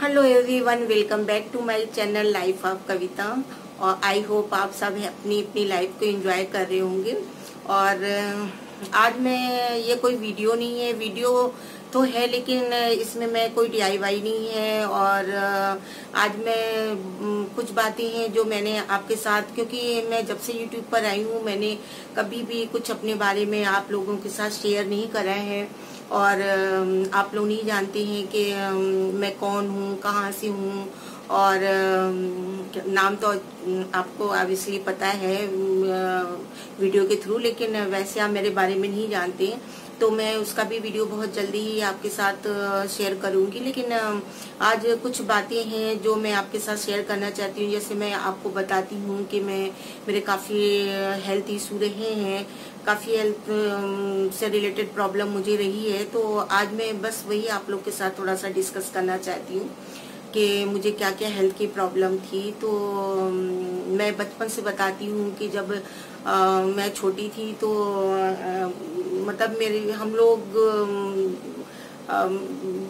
Hello everyone, welcome back to my channel life of Kavita. और I hope आप सब अपनी अपनी लाइफ को एंजॉय कर रहे होंगे। और आज मैं ये कोई वीडियो नहीं है, वीडियो तो है लेकिन इसमें मैं कोई DIY नहीं है। और आज मैं कुछ बातें हैं जो मैंने आपके साथ, क्योंकि मैं जब से YouTube पर आई हूँ मैंने कभी भी कुछ अपने बारे में आप लोगों के साथ शेयर नहीं करा है। और आप लोग नहीं जानते हैं कि मैं कौन हूँ, कहाँ से हूँ। और नाम तो आपको ऑब्वियसली पता है वीडियो के थ्रू, लेकिन वैसे आप मेरे बारे में नहीं जानते। तो मैं उसका भी वीडियो बहुत जल्दी ही आपके साथ शेयर करूंगी। लेकिन आज कुछ बातें हैं जो मैं आपके साथ शेयर करना चाहती हूँ। जैसे मैं आपको बताती हूँ कि मेरे काफ़ी हेल्थ इशू रहे हैं, काफ़ी हेल्थ से रिलेटेड प्रॉब्लम मुझे रही है। तो आज मैं बस वही आप लोग के साथ थोड़ा सा डिस्कस करना चाहती हूँ कि मुझे क्या क्या हेल्थ की प्रॉब्लम थी। तो मैं बचपन से बताती हूँ कि जब मैं छोटी थी तो मतलब हम लोग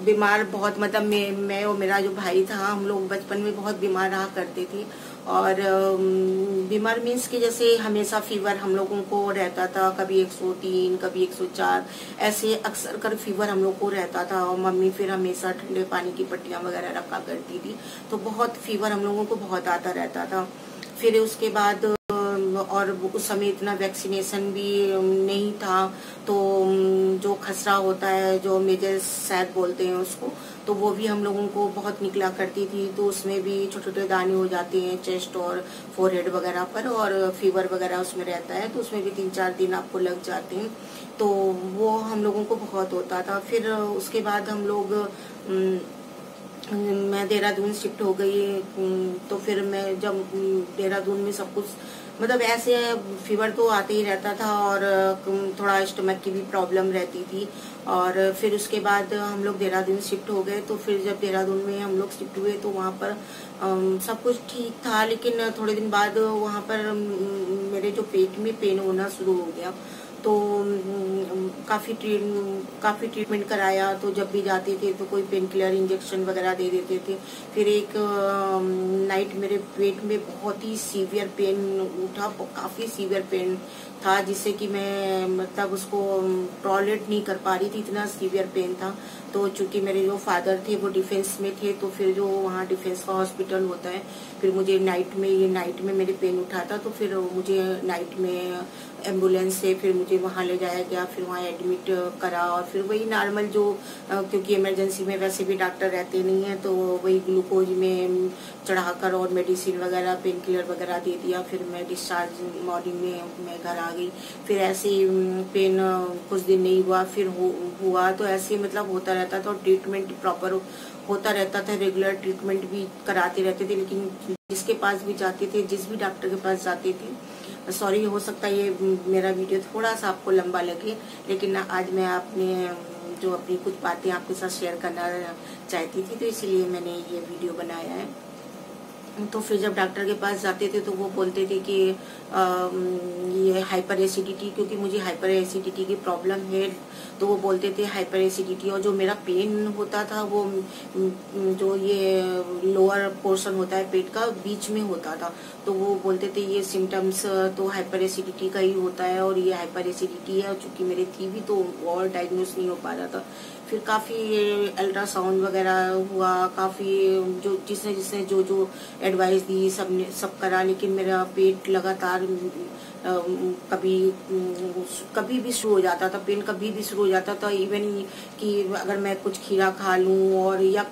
बीमार बहुत, मतलब मैं और मेरा जो भाई था, हम लोग बचपन में बहुत बीमार रहा करते थे। और बीमार मीन्स कि जैसे हमेशा फीवर हम लोगों को रहता था, कभी 103 कभी 104 ऐसे अक्सर कर फीवर हम लोग को रहता था। और मम्मी फिर हमेशा ठंडे पानी की पट्टियां वगैरह रखा करती थी, तो बहुत फीवर हम लोगों को बहुत आता रहता था। फिर उसके बाद और उस समय इतना वैक्सीनेशन भी नहीं था, तो जो खसरा होता है, जो मेजर शायद बोलते हैं उसको, तो वो भी हम लोगों को बहुत निकला करती थी। तो उसमें भी छोटे छोटे दाने हो जाते हैं चेस्ट और फोरहेड वगैरह पर, और फीवर वगैरह उसमें रहता है, तो उसमें भी 3-4 दिन आपको लग जाते हैं। तो वो हम लोगों को बहुत होता था। फिर उसके बाद हम लोग मैं देहरादून शिफ्ट हो गई। तो फिर मैं जब देहरादून में सब कुछ मतलब ऐसे फीवर तो आते ही रहता था, और थोड़ा स्टमक की भी प्रॉब्लम रहती थी। और फिर उसके बाद हम लोग देहरादून शिफ्ट हो गए। तो फिर जब देहरादून में हम लोग शिफ्ट हुए तो वहाँ पर सब कुछ ठीक था, लेकिन थोड़े दिन बाद वहाँ पर मेरे जो पेट में पेन होना शुरू हो गया। तो काफ़ी ट्रीटमेंट कराया। तो जब भी जाते थे तो कोई पेन किलर इंजेक्शन वगैरह दे देते थे। फिर एक नाइट मेरे पेट में बहुत ही सीवियर पेन उठा, काफ़ी सीवियर पेन था, जिससे कि मैं मतलब उसको टॉलरेट नहीं कर पा रही थी, इतना सीवियर पेन था। तो चूंकि मेरे जो फादर थे वो डिफेंस में थे, तो फिर जो वहाँ डिफेंस का हॉस्पिटल होता है, फिर मुझे नाइट में मेरे पेन उठा था। तो फिर मुझे नाइट में एम्बुलेंस से फिर मुझे वहाँ ले जाया गया, फिर वहाँ एडमिट करा। और फिर वही नॉर्मल जो क्योंकि इमरजेंसी में वैसे भी डॉक्टर रहते नहीं है, तो वही ग्लूकोज में चढ़ाकर और मेडिसिन वगैरह पेन किलर वगैरह दे दिया। फिर मैं डिस्चार्ज मॉर्निंग में मैं घर आ गई। फिर ऐसे पेन कुछ दिन नहीं हुआ, फिर हुआ। तो ऐसे मतलब होता रहता था, और ट्रीटमेंट प्रॉपर होता रहता था, रेगुलर ट्रीटमेंट भी कराते रहते थे। लेकिन जिसके पास भी जाते थे, जिस भी डॉक्टर के पास जाते थे, सॉरी हो सकता है ये मेरा वीडियो थोड़ा सा आपको लंबा लगे, लेकिन आज मैं अपनी कुछ बातें आपके साथ शेयर करना चाहती थी, तो इसलिए मैंने ये वीडियो बनाया है। तो फिर जब डॉक्टर के पास जाते थे तो वो बोलते थे कि ये हाइपर एसिडिटी, क्योंकि मुझे हाइपर एसिडिटी की प्रॉब्लम है, तो वो बोलते थे हाइपर एसिडिटी। और जो मेरा पेन होता था वो जो ये लोअर पोर्शन होता है पेट का, बीच में होता था। तो वो बोलते थे ये सिम्टम्स तो हाइपर एसिडिटी का ही होता है, और ये हाइपर एसिडिटी है। और चूंकि मेरे थी भी तो और डायग्नोस नहीं हो पा रहा था। फिर काफ़ी अल्ट्रासाउंड वगैरह हुआ, काफ़ी जो जिसने जो एडवाइस दी सब करा, लेकिन मेरा पेट लगातार कभी भी शुरू हो जाता था, पेन कभी भी शुरू हो जाता था। इवन कि अगर मैं कुछ खीरा खा लूं और या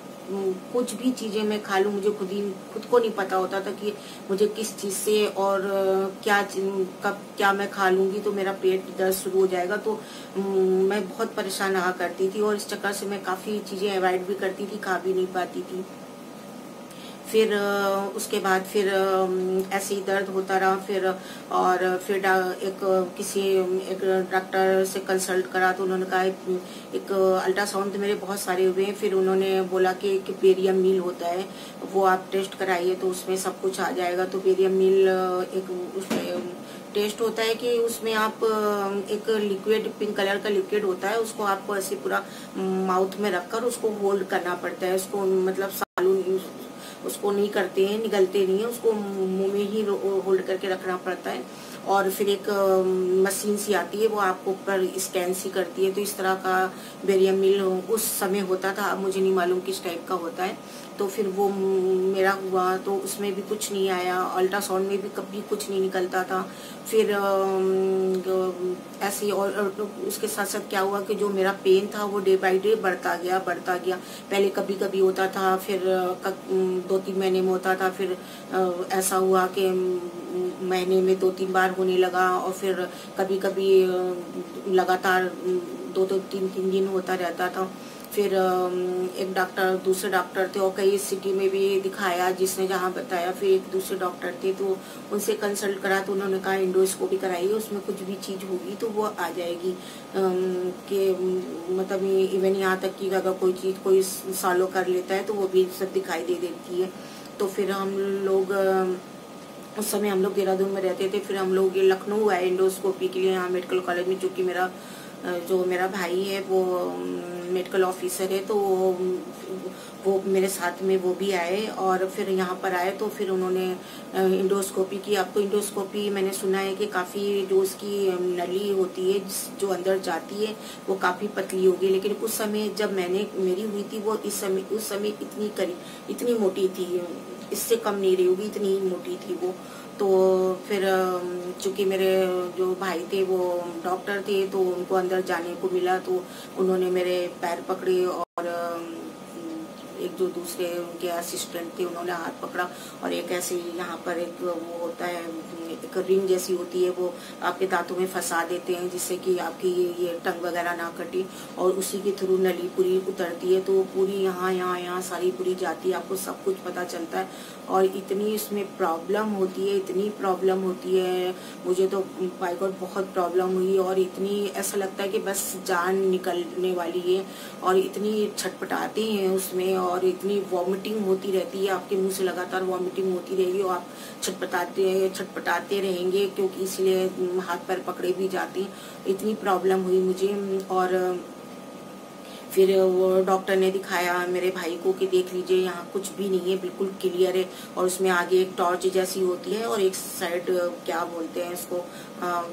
कुछ भी चीजें मैं खा लूं, मुझे खुद को नहीं पता होता था कि मुझे किस चीज से और कब क्या मैं खा लूंगी तो मेरा पेट दर्द शुरू हो जाएगा। तो मैं बहुत परेशान रहा करती थी, और इस चक्कर से मैं काफी चीजें अवॉइड भी करती थी, खा भी नहीं पाती थी। फिर उसके बाद फिर ऐसे ही दर्द होता रहा। फिर और फिर एक डॉक्टर से कंसल्ट करा, तो उन्होंने कहा एक अल्ट्रासाउंड तो मेरे बहुत सारे हुए हैं। फिर उन्होंने बोला कि एक बेरियम मील होता है, वो आप टेस्ट कराइए तो उसमें सब कुछ आ जाएगा। तो बेरियम मील एक उसमें टेस्ट होता है कि उसमें आप एक लिक्विड, पिंक कलर का लिक्विड होता है, उसको आपको ऐसे पूरा माउथ में रखकर उसको होल्ड करना पड़ता है। उसको मतलब सालू उसको नहीं करते हैं, निगलते नहीं है, उसको मुंह में ही होल्ड करके रखना पड़ता है। और फिर एक मशीन सी आती है, वो आपको ऊपर स्कैन सी करती है। तो इस तरह का बेरियम मिल उस समय होता था, अब मुझे नहीं मालूम किस टाइप का होता है। तो फिर वो मेरा हुआ तो उसमें भी कुछ नहीं आया, अल्ट्रासाउंड में भी कभी कुछ नहीं निकलता था। फिर ऐसे और उसके साथ साथ क्या हुआ कि जो मेरा पेन था वो डे बाय डे बढ़ता गया बढ़ता गया। पहले कभी कभी होता था, फिर 2-3 महीने में होता था, फिर ऐसा हुआ कि महीने में 2-3 बार होने लगा, और फिर कभी कभी लगातार 2-3 दिन होता रहता था। फिर एक डॉक्टर, दूसरे डॉक्टर थे और कई सिटी में भी दिखाया, जिसने जहाँ बताया। फिर एक दूसरे डॉक्टर थे तो उनसे कंसल्ट करा, तो उन्होंने कहा एंडोस्कोपी कराइए, उसमें कुछ भी चीज़ होगी तो वो आ जाएगी। कि मतलब इवन यहाँ तक कि अगर कोई चीज़ कोई सालों कर लेता है तो वो भी सब दिखाई दे देती है। तो फिर हम लोग उस समय हम लोग देहरादून में रहते थे, फिर हम लोग ये लखनऊ आए एंडोस्कोपी के लिए, यहाँ मेडिकल कॉलेज में, चूँकि मेरा भाई है वो मेडिकल ऑफिसर है, तो वो मेरे साथ में वो भी आए। और फिर यहाँ पर आए तो फिर उन्होंने इंडोस्कोपी की। आपको इंडोस्कोपी मैंने सुना है कि काफ़ी जो उसकी नली होती है जो अंदर जाती है वो काफ़ी पतली होगी, लेकिन उस समय जब मेरी हुई थी वो उस समय इतनी मोटी थी, इससे कम नहीं रही होगी, इतनी मोटी थी वो। तो फिर चूंकि मेरे जो भाई थे वो डॉक्टर थे तो उनको अंदर जाने को मिला, तो उन्होंने मेरे पैर पकड़े, और एक जो दूसरे उनके असिस्टेंट थे उन्होंने हाथ पकड़ा, और एक ऐसे यहाँ पर एक वो होता है, एक रिंग जैसी होती है, वो आपके दांतों में फंसा देते हैं जिससे कि आपकी ये टंग वगैरह ना कटे, और उसी के थ्रू नली पूरी उतरती है। तो पूरी यहाँ सारी पूरी जाती है, आपको सब कुछ पता चलता है। और इतनी इसमें प्रॉब्लम होती है, इतनी प्रॉब्लम होती है, मुझे तो बाय गॉड बहुत प्रॉब्लम हुई, और इतनी ऐसा लगता है कि बस जान निकलने वाली है, और इतनी छटपटाते हैं उसमें, और इतनी वॉमिटिंग होती रहती है, आपके मुंह से लगातार वॉमिटिंग होती रहेगी, और आप छटपटाते रहेंगे, क्योंकि इसलिए हाथ पैर पकड़े भी जाते हैं। इतनी प्रॉब्लम हुई मुझे। और फिर वो डॉक्टर ने दिखाया मेरे भाई को कि देख लीजिए यहाँ कुछ भी नहीं है, बिल्कुल क्लियर है। और उसमें आगे एक टॉर्च जैसी होती है, और एक साइड क्या बोलते हैं इसको,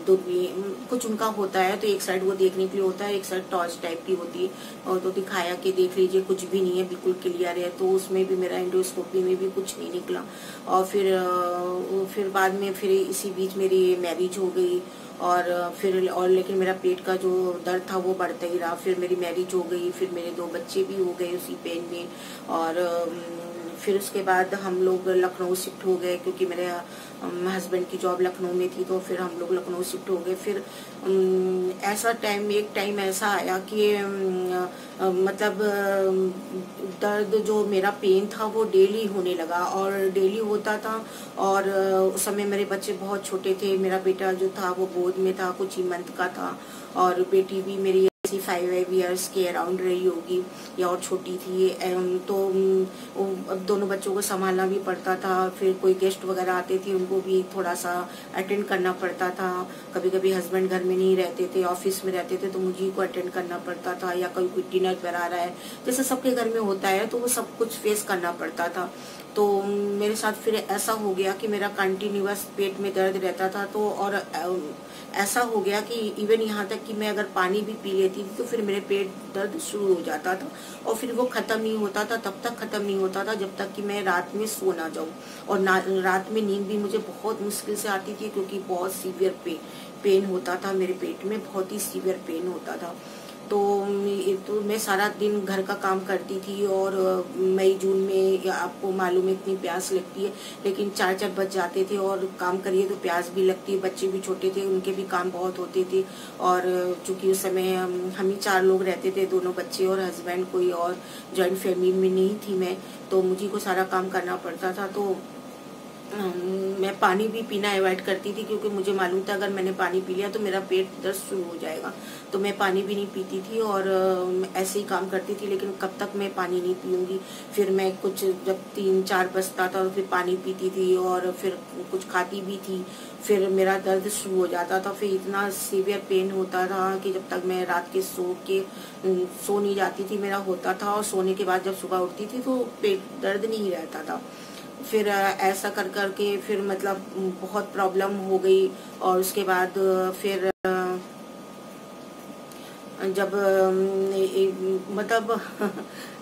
दूरबीन कुछ उनका होता है, तो एक साइड वो देखने के लिए होता है, एक साइड टॉर्च टाइप की होती है। और तो दिखाया कि देख लीजिए कुछ भी नहीं है, बिल्कुल क्लियर है। तो उसमें भी मेरा एंडोस्कोपी में भी कुछ नहीं निकला। और फिर बाद में फिर इसी बीच मेरी मैरिज हो गई, और लेकिन मेरा पेट का जो दर्द था वो बढ़ता ही रहा। फिर मेरी मैरिज हो गई, फिर मेरे 2 बच्चे भी हो गए उसी पेन में। और फिर उसके बाद हम लोग लखनऊ शिफ्ट हो गए, क्योंकि मेरे हस्बैंड की जॉब लखनऊ में थी, तो फिर हम लोग लखनऊ शिफ्ट हो गए। फिर एक टाइम ऐसा आया कि मतलब दर्द जो मेरा पेन था वो डेली होने लगा, और डेली होता था। और उस समय मेरे बच्चे बहुत छोटे थे, मेरा बेटा जो था वो गोद में था, कुछ ही मंथ का था, और बेटी भी मेरी 5 ईयर्स के अराउंड रही होगी, या और छोटी थी। तो अब दोनों बच्चों को संभालना भी पड़ता था। फिर कोई गेस्ट वगैरह आते थे, उनको भी थोड़ा सा अटेंड करना पड़ता था। कभी कभी हस्बैंड घर में नहीं रहते थे, ऑफिस में रहते थे, तो मुझे को अटेंड करना पड़ता था। या कोई डिनर पर आ रहा है, जैसे सबके घर में होता है, तो वो सब कुछ फेस करना पड़ता था। तो मेरे साथ फिर ऐसा हो गया कि मेरा कंटिन्यूअस पेट में दर्द रहता था। तो और ऐसा हो गया कि इवन यहाँ तक कि मैं अगर पानी भी पी लेती थी तो फिर मेरे पेट दर्द शुरू हो जाता था, और फिर वो खत्म नहीं होता था, तब तक खत्म नहीं होता था जब तक कि मैं रात में सो ना जाऊं। और रात में नींद भी मुझे बहुत मुश्किल से आती थी, क्योंकि बहुत सीवियर पेन होता था मेरे पेट में, बहुत ही सीवियर पेन होता था। तो मैं सारा दिन घर का काम करती थी, और मई जून में आपको मालूम है इतनी प्यास लगती है, लेकिन 4 बज जाते थे, और काम करिए तो प्यास भी लगती है। बच्चे भी छोटे थे, उनके भी काम बहुत होते थे, और चूंकि उस समय हम ही 4 लोग रहते थे, दोनों बच्चे और हस्बैंड, कोई और जॉइंट फैमिली में नहीं थी मैं, तो मुझे को सारा काम करना पड़ता था। तो मैं पानी भी पीना अवॉइड करती थी, क्योंकि मुझे मालूम था अगर मैंने पानी पी लिया तो मेरा पेट दर्द शुरू हो जाएगा। तो मैं पानी भी नहीं पीती थी और ऐसे ही काम करती थी, लेकिन कब तक मैं पानी नहीं पीऊंगी। फिर मैं कुछ जब 3-4 बजता था तो फिर पानी पीती थी और फिर कुछ खाती भी थी, फिर मेरा दर्द शुरू हो जाता था। फिर इतना सीवियर पेन होता था कि जब तक मैं रात के सो नहीं जाती थी मेरा होता था, और सोने के बाद जब सुबह उठती थी तो पेट दर्द नहीं रहता था। फिर ऐसा कर करके फिर मतलब बहुत प्रॉब्लम हो गई। और उसके बाद फिर जब मतलब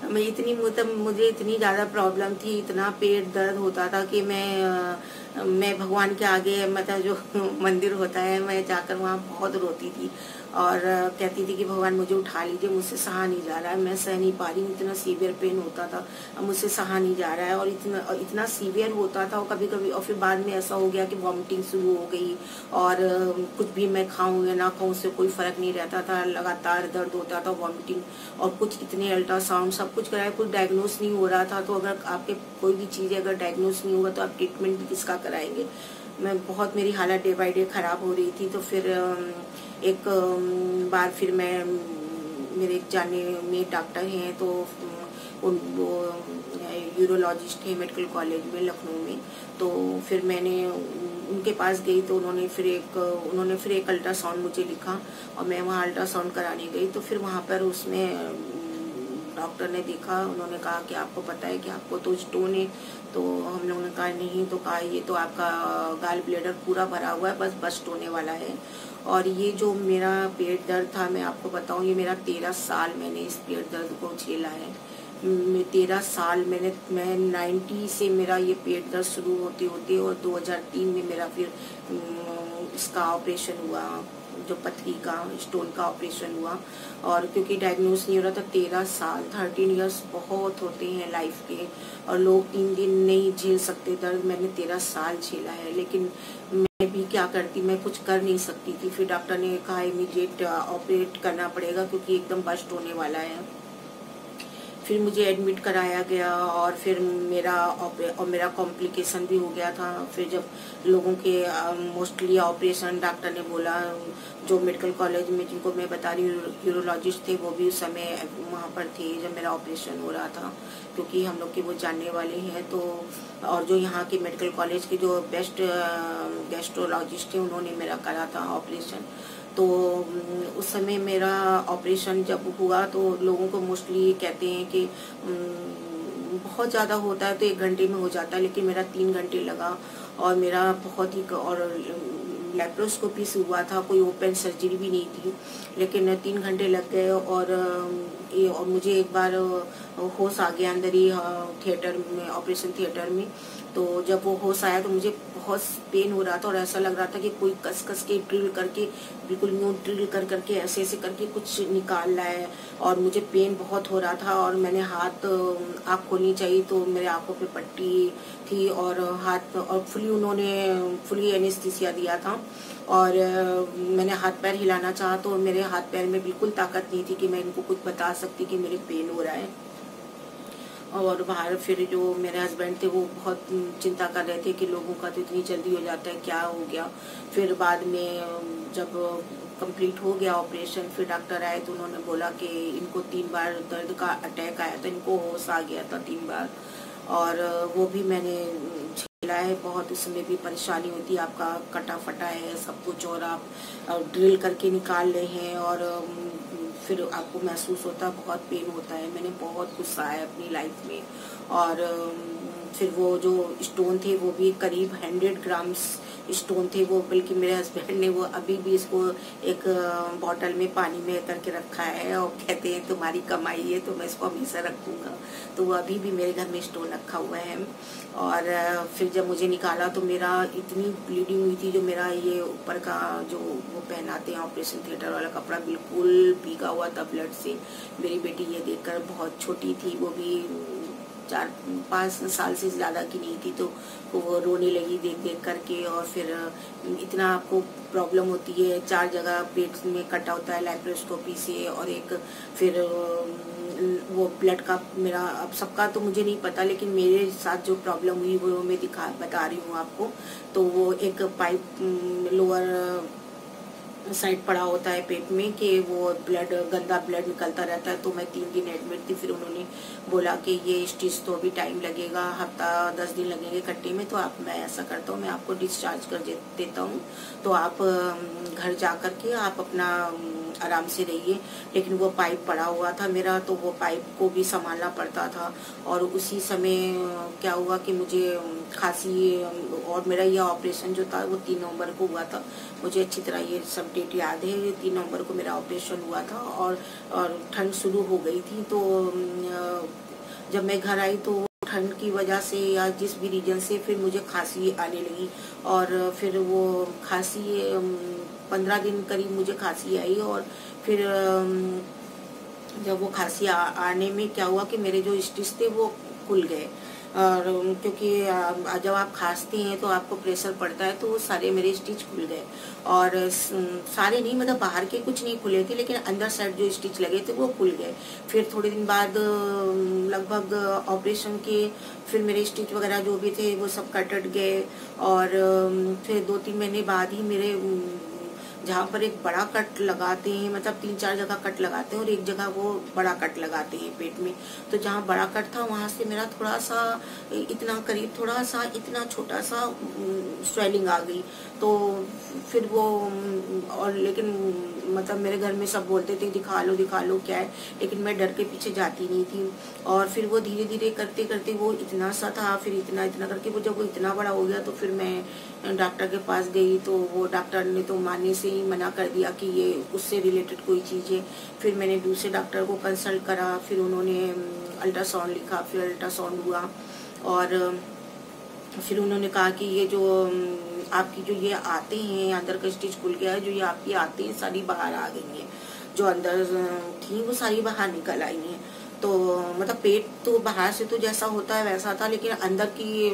मैं इतनी मतलब मुझे इतनी ज़्यादा प्रॉब्लम थी, इतना पेट दर्द होता था कि मैं भगवान के आगे मतलब जो मंदिर होता है मैं जाकर वहाँ बहुत रोती थी और कहती थी कि भगवान मुझे उठा लीजिए, मुझसे सहा नहीं जा रहा है, मैं सह नहीं पा रही हूँ, इतना सीवियर पेन होता था, अब मुझसे सहा नहीं जा रहा है। और इतना सीवियर होता था, और कभी कभी और फिर बाद में ऐसा हो गया कि वॉमिटिंग शुरू हो गई, और कुछ भी मैं खाऊं या ना खाऊं उससे कोई फर्क नहीं रहता था, लगातार दर्द होता था, वॉमिटिंग। और कुछ इतने अल्ट्रासाउंड सब कुछ कराया, कुछ डायग्नोस नहीं हो रहा था। तो अगर आपके कोई भी चीज़ अगर डायग्नोस नहीं होगा तो आप ट्रीटमेंट भी किसका कराएंगे। मैं बहुत मेरी हालत डे बाई डे खराब हो रही थी। तो फिर एक बार फिर मैं मेरे एक जाने में डॉक्टर हैं, तो वो यूरोलॉजिस्ट थे मेडिकल कॉलेज में लखनऊ में। तो फिर मैंने उनके पास गई, तो उन्होंने फिर एक अल्ट्रासाउंड मुझे लिखा और मैं वहाँ अल्ट्रासाउंड कराने गई। तो फिर वहाँ पर उसमें डॉक्टर ने देखा, उन्होंने कहा कि आपको पता है कि आपको तो स्टोन है। तो हम लोगों ने कहा नहीं, तो कहा ये तो आपका गाल ब्लेडर पूरा भरा हुआ है, बस बस्ट होने वाला है। और ये जो मेरा पेट दर्द था, मैं आपको बताऊं, ये मेरा 13 साल मैंने इस पेट दर्द को झेला है। 13 साल मैं 90 से मेरा ये पेट दर्द शुरू होते होते और 2003 में मेरा फिर इसका ऑपरेशन हुआ, जो पथरी का स्टोन का ऑपरेशन हुआ। और क्योंकि डायग्नोस नहीं हो रहा था, 13 साल 13 इयर्स बहुत होते हैं लाइफ के, और लोग 3 दिन नहीं झेल सकते दर्द, मैंने 13 साल झेला है। लेकिन मैं भी क्या करती, मैं कुछ कर नहीं सकती थी। फिर डॉक्टर ने कहा इमीडिएट ऑपरेट करना पड़ेगा क्योंकि एकदम बस्ट होने वाला है। फिर मुझे एडमिट कराया गया और फिर मेरा कॉम्प्लिकेशन भी हो गया था। फिर जब लोगों के मोस्टली ऑपरेशन डॉक्टर ने बोला, जो मेडिकल कॉलेज में जिनको मैं बता रही हूँ यूरोलॉजिस्ट थे, वो भी उस समय वहाँ पर थे जब मेरा ऑपरेशन हो रहा था, क्योंकि हम लोग के वो जानने वाले हैं। तो और जो यहाँ के मेडिकल कॉलेज के जो बेस्ट गैस्ट्रोलॉजिस्ट थे, उन्होंने मेरा करा था ऑपरेशन। तो उस समय मेरा ऑपरेशन जब हुआ तो लोगों को मोस्टली कहते हैं कि बहुत ज़्यादा होता है तो 1 घंटे में हो जाता है, लेकिन मेरा 3 घंटे लगा। और मेरा बहुत ही और लेप्रोस्कोपी से हुआ था, कोई ओपन सर्जरी भी नहीं थी, लेकिन 3 घंटे लग गए। और मुझे एक बार होश आ गया अंदर ही थिएटर में, ऑपरेशन थिएटर में। तो जब वो होश आया तो मुझे बहुत पेन हो रहा था और ऐसा लग रहा था कि कोई कस कस के ड्रिल करके, बिल्कुल यूं ड्रिल कर करके ऐसे ऐसे करके कुछ निकाल रहा है, और मुझे पेन बहुत हो रहा था। और मैंने आँख खोलनी चाहिए तो मेरे आँखों पे पट्टी थी, और हाथ और उन्होंने फुली एनेस्थीसिया दिया था। और मैंने हाथ पैर हिलाना चाहा तो मेरे हाथ पैर में बिल्कुल ताकत नहीं थी कि मैं इनको कुछ बता सकती कि मेरे पेन हो रहा है। और बाहर फिर जो मेरे हस्बैंड थे वो बहुत चिंता कर रहे थे कि लोगों का तो इतनी जल्दी हो जाता है, क्या हो गया। फिर बाद में जब कंप्लीट हो गया ऑपरेशन, फिर डॉक्टर आए तो उन्होंने बोला कि इनको 3 बार दर्द का अटैक आया था, इनको होश आ गया था 3 बार। और वो भी मैंने झेला है बहुत। उसमें भी परेशानी होती है, आपका कटा फटा है सब कुछ, और आप ड्रिल करके निकाल रहे हैं, और फिर आपको महसूस होता है बहुत पेन होता है। मैंने बहुत कुछ सहा है अपनी लाइफ में। और फिर वो जो स्टोन थे वो भी करीब 100 ग्राम्स स्टोन थे वो, बल्कि मेरे हस्बैंड ने वो अभी भी इसको एक बॉटल में पानी में करके रखा है, और कहते हैं तुम्हारी कमाई है तो मैं इसको हमेशा रखूंगा। तो वो अभी भी मेरे घर में स्टोन रखा हुआ है। और फिर जब मुझे निकाला तो मेरा इतनी ब्लीडिंग हुई थी, जो मेरा ये ऊपर का जो वो पहनाते हैं ऑपरेशन थिएटर वाला कपड़ा, बिल्कुल भीगा हुआ था ब्लड से। मेरी बेटी ये देखकर, बहुत छोटी थी वो भी, 4-5 साल से ज़्यादा की नहीं थी। तो वो रोने लगी देख देख करके। और फिर इतना आपको प्रॉब्लम होती है, 4 जगह पेट में कटा होता है लैप्रोस्कोपी से, और एक फिर वो ब्लड का, मेरा अब सबका तो मुझे नहीं पता, लेकिन मेरे साथ जो प्रॉब्लम हुई वो मैं बता रही हूँ आपको। तो वो एक पाइप लोअर साइड पड़ा होता है पेट में कि वो गंदा ब्लड निकलता रहता है। तो मैं 3 दिन एडमिट थी। फिर उन्होंने बोला कि ये स्टिच तो अभी टाइम लगेगा, हफ्ता 10 दिन लगेंगे कट्टे में। तो मैं ऐसा करता हूँ, मैं आपको डिस्चार्ज कर देता हूँ, तो आप घर जा करके आप अपना आराम से रहिए। लेकिन वो पाइप पड़ा हुआ था मेरा, तो वो पाइप को भी संभालना पड़ता था। और उसी समय क्या हुआ कि मुझे खांसी, और मेरा यह ऑपरेशन जो था वो 3 नवंबर को हुआ था। मुझे अच्छी तरह ये सब डेट याद है। 3 नवंबर को मेरा ऑपरेशन हुआ था, और ठंड शुरू हो गई थी। तो जब मैं घर आई तो ठंड की वजह से या जिस भी रीजन से फिर मुझे खांसी आने लगी। और फिर वो खांसी 15 दिन करीब मुझे खांसी आई। और फिर जब वो खांसी आने में क्या हुआ कि मेरे जो स्टिच थे वो खुल गए। और क्योंकि जब आप खांसते हैं तो आपको प्रेशर पड़ता है, तो वो सारे मेरे स्टिच खुल गए। और सारे नहीं, मतलब बाहर के कुछ नहीं खुले थे, लेकिन अंदर साइड जो स्टिच लगे थे वो खुल गए। फिर थोड़े दिन बाद लगभग ऑपरेशन के फिर मेरे स्टिच वगैरह जो भी थे वो सब कट गए। और फिर 2-3 महीने बाद ही मेरे जहाँ पर एक बड़ा कट लगाते हैं, मतलब 3-4 जगह कट लगाते हैं और एक जगह वो बड़ा कट लगाते हैं पेट में। तो जहाँ बड़ा कट था वहां से मेरा थोड़ा सा, इतना करीब, थोड़ा सा इतना छोटा सा स्वेलिंग आ गई। तो फिर वो और लेकिन मतलब मेरे घर में सब बोलते थे दिखा लो क्या है, लेकिन मैं डर के पीछे जाती नहीं थी। और फिर वो धीरे धीरे करते करते वो इतना सा था, फिर इतना करके वो जब वो इतना बड़ा हो गया तो फिर मैं डॉक्टर के पास गई। तो वो डॉक्टर ने तो मानने से ही मना कर दिया कि ये उससे रिलेटेड कोई चीज़ है। फिर मैंने दूसरे डॉक्टर को कंसल्ट करा, फिर उन्होंने अल्ट्रासाउंड लिखा, फिर अल्ट्रासाउंड हुआ। और फिर उन्होंने कहा कि ये जो आपकी जो ये आते हैं, अंदर का स्टिच खुल गया है, जो ये आपकी आते हैं सारी बाहर आ गई हैं, जो अंदर थी वो सारी बाहर निकल आई हैं। तो मतलब पेट तो बाहर से तो जैसा होता है वैसा था, लेकिन अंदर की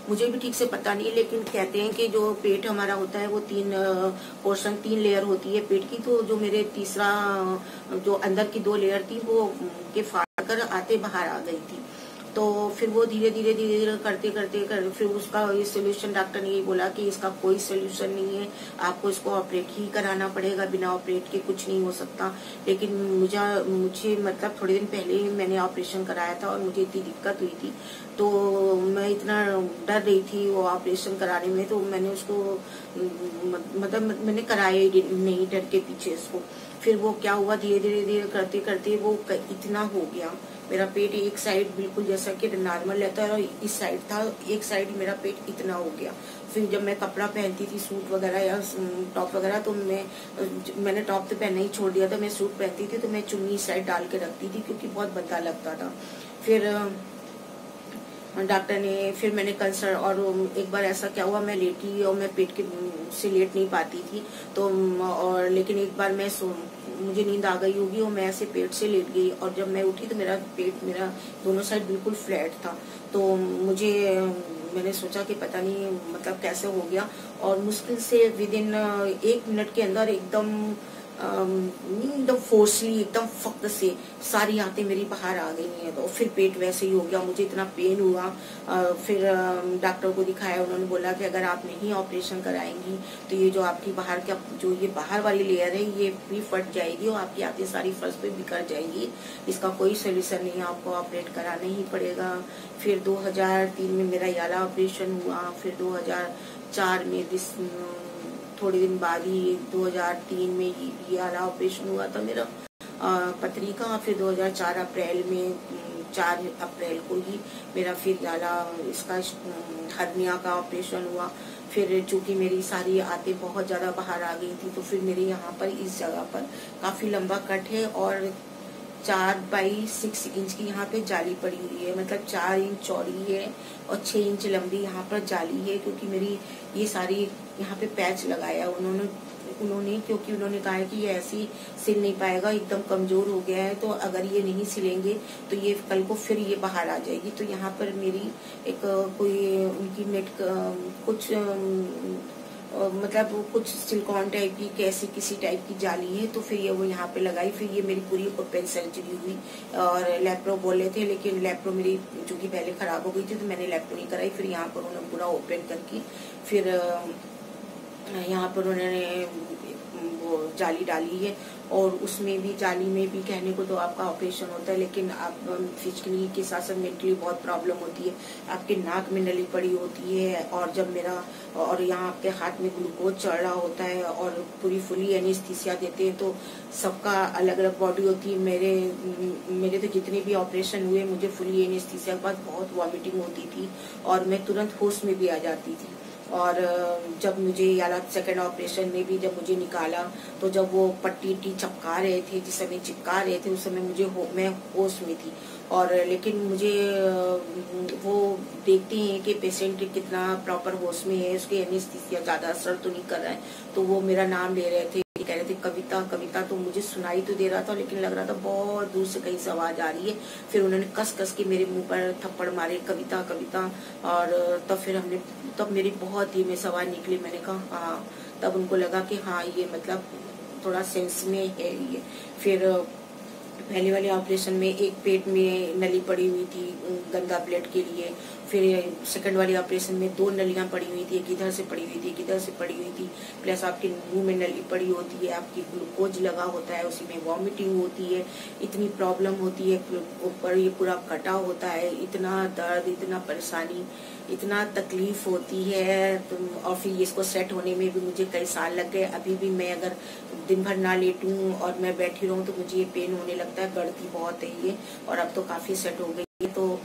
मुझे भी ठीक से पता नहीं। लेकिन कहते हैं कि जो पेट हमारा होता है वो 3 पोर्शन, 3 लेयर होती है पेट की। तो जो मेरे तीसरा जो अंदर की 2 लेयर थी वो के फाड़ कर आते बाहर आ गई थी। तो फिर वो धीरे धीरे करते फिर उसका ये सोल्यूशन, डॉक्टर ने ये बोला कि इसका कोई सोल्यूशन नहीं है, आपको इसको ऑपरेट ही कराना पड़ेगा, बिना ऑपरेट के कुछ नहीं हो सकता। लेकिन मुझे मतलब थोड़े दिन पहले ही मैंने ऑपरेशन कराया था और मुझे इतनी दिक्कत हुई थी, तो मैं इतना डर रही थी वो ऑपरेशन कराने में। तो मैंने उसको मतलब मैंने कराया ही नहीं डर के पीछे इसको। फिर वो क्या हुआ, धीरे धीरे करते करते वो इतना हो गया। मेरा पेट एक साइड बिल्कुल जैसा कि नॉर्मल रहता है और इस साइड था, एक साइड मेरा पेट इतना हो गया। फिर जब मैं कपड़ा पहनती थी, सूट वगैरह या टॉप वगैरह, तो मैंने टॉप तो पहनना ही छोड़ दिया था। मैं सूट पहनती थी तो मैं चुन्नी इस साइड डाल के रखती थी, क्योंकि बहुत गंदा लगता था। फिर डॉक्टर ने, फिर मैंने कंसल्ट, और एक बार ऐसा क्या हुआ, मैं लेटी और मैं पेट के से लेट नहीं पाती थी। तो और लेकिन एक बार मुझे नींद आ गई होगी और मैं ऐसे पेट से लेट गई, और जब मैं उठी तो मेरा दोनों साइड बिल्कुल फ्लैट था। तो मैंने सोचा कि पता नहीं मतलब कैसे हो गया। और मुश्किल से विदिन 1 मिनट के अंदर एकदम फोर्सली, एकदम फक्त से सारी आंतें मेरी बाहर आ गई हैं। तो फिर पेट वैसे ही हो गया, मुझे इतना पेन हुआ। फिर डॉक्टर को दिखाया, उन्होंने बोला कि अगर आप नहीं ऑपरेशन कराएंगी तो ये जो आपकी बाहर वाली लेयर है ये भी फट जाएगी और आपकी आंतें सारी फर्श पे बिखर जाएगी। इसका कोई सोल्यूशन नहीं है, आपको ऑपरेट कराना ही पड़ेगा। फिर 2003 में मेरा याला ऑपरेशन हुआ। फिर 2004 में थोड़े दिन बाद ही 2003 में ये वाला ऑपरेशन हुआ था मेरा पथरी का। फिर 2004 अप्रैल में 4 अप्रैल को ही मेरा फिर याला इसका हर्निया का ऑपरेशन हुआ। फिर चूंकि मेरी सारी आंतें बहुत ज्यादा बाहर आ गई थी, तो फिर मेरे यहाँ पर इस जगह पर काफी लंबा कट है और 4x6 इंच की यहाँ पे जाली पड़ी हुई है, मतलब 4 इंच चौड़ी है और 6 इंच लंबी यहाँ पर जाली है। क्योंकि मेरी ये सारी यहाँ पे पैच लगाया उन्होंने, उन्होंने, क्योंकि उन्होंने कहा है कि ये ऐसे ही सिल नहीं पाएगा, एकदम कमजोर हो गया है, तो अगर ये नहीं सिलेंगे तो ये कल को फिर ये बाहर आ जाएगी। तो यहाँ पर मेरी एक कोई उनकी नेट कुछ मतलब कुछ सिलिकॉन टाइप की कैसी किसी टाइप की जाली है, तो फिर ये वो यहाँ पे लगाई। फिर ये मेरी पूरी ओपन सर्जरी हुई और लैप्रो बोले थे, लेकिन लैप्रो मेरी चूंकि पहले खराब हो गई थी तो मैंने लैप्रो नहीं कराई। फिर यहाँ पर उन्होंने पूरा ओपन करके फिर यहाँ पर उन्होंने वो जाली डाली है, और उसमें भी जाली में भी कहने को तो आपका ऑपरेशन होता है, लेकिन आप फिजिकली के साथ साथ मेंटली बहुत प्रॉब्लम होती है। आपके नाक में नली पड़ी होती है, और जब मेरा और यहाँ आपके हाथ में ग्लूकोज चढ़ रहा होता है और पूरी फुली एनेस्थीसिया देते हैं, तो सबका अलग अलग बॉडी होती है। मेरे तो जितने भी ऑपरेशन हुए मुझे फुली एनेस्थीसिया के बाद बहुत वॉमिटिंग होती थी और मैं तुरंत होश में भी आ जाती थी। और जब मुझे यार सेकेंड ऑपरेशन में भी जब मुझे निकाला, तो जब वो पट्टी चिपका रहे थे, जिस समय चिपका रहे थे उस समय मैं होश में थी। और लेकिन मुझे वो देखते हैं कि पेशेंट कितना प्रॉपर होश में है, उसके एनेस्थीसिया ज्यादा असर तो नहीं कर रहा है। तो वो मेरा नाम ले रहे थे, कह रहे थे कविता कविता, तो मुझे सुनाई तो दे रहा था लेकिन लग रहा था बहुत दूर से कहीं से आवाज आ रही है। फिर उन्होंने कस कस के मेरे मुंह पर थप्पड़ मारे, कविता कविता। और तब मेरी बहुत ही में सवाल निकली, मैंने कहा हाँ। तब उनको लगा कि हाँ ये मतलब थोड़ा सेंस में है ये। फिर पहले वाले ऑपरेशन में एक पेट में नली पड़ी हुई थी गंदा ब्लड के लिए। फिर सेकंड वाले ऑपरेशन में 2 नलियां पड़ी हुई थी, एक इधर से पड़ी हुई थी, एक इधर से पड़ी हुई थी। प्लस आपके मुंह में नली पड़ी होती है, आपकी ग्लूकोज लगा होता है, उसी में वॉमिटिंग होती है, इतनी प्रॉब्लम होती है, ऊपर ये पूरा कटा होता है, इतना दर्द, इतना परेशानी, इतना तकलीफ होती है। और फिर इसको सेट होने में भी मुझे कई साल लग गए। अभी भी मैं अगर दिन भर ना लेटूं और मैं बैठी रहूं तो मुझे ये पेन होने लगता है, गड़ती बहुत है ये। और अब तो काफी सेट हो गई है। तो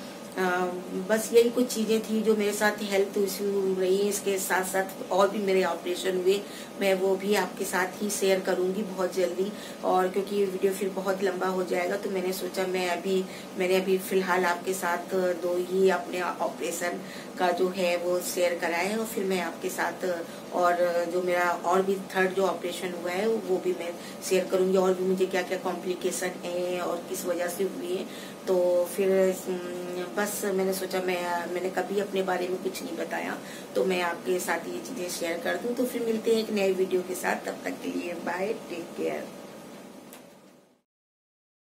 बस यही कुछ चीजें थी जो मेरे साथ हेल्थ इश्यू रही है। इसके साथ साथ और भी मेरे ऑपरेशन हुए, मैं वो भी आपके साथ ही शेयर करूंगी बहुत जल्दी। और क्योंकि ये वीडियो फिर बहुत लंबा हो जाएगा, तो मैंने सोचा मैंने अभी फिलहाल आपके साथ 2 ही अपने ऑपरेशन का जो है वो शेयर कराए हैं, और फिर मैं आपके साथ और जो मेरा और भी थर्ड जो ऑपरेशन हुआ है वो भी मैं शेयर करूंगी, और भी मुझे क्या क्या कॉम्प्लिकेशन है और किस वजह से हुई है। तो फिर बस मैंने सोचा मैंने कभी अपने बारे में कुछ नहीं बताया, तो मैं आपके साथ ये चीजें शेयर कर दूं। तो फिर मिलते हैं एक नए वीडियो के साथ, तब तक के लिए बाय, टेक केयर।